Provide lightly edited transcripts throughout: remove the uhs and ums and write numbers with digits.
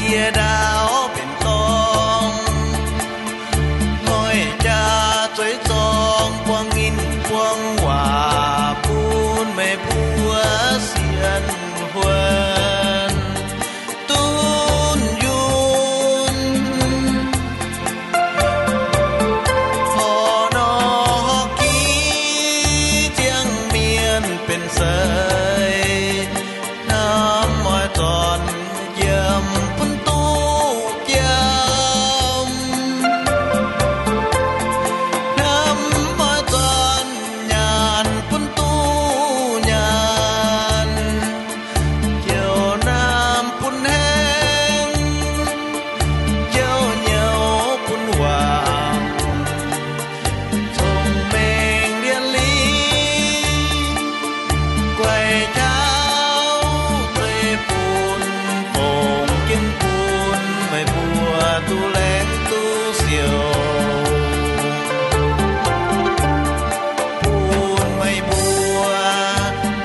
chia đáo biển tông ngôi cha tuổi tông quang in quang hòa buôn mê bùa xiên huân tun yun phò nó ký tiếng miền bên sơi nam mỏi tròn dầm phun tu dầm nam mỏi tròn nhàn phun tu nhàn chiều nam phun heng chiều nhiều phun hoàng sông mênh điên lý quay cháo tươi phun phồng kiến phun mây bùa tu lén tu siêu phun mây bùa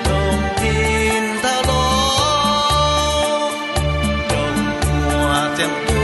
đồng thiên thao lố trong mùa tiếng tu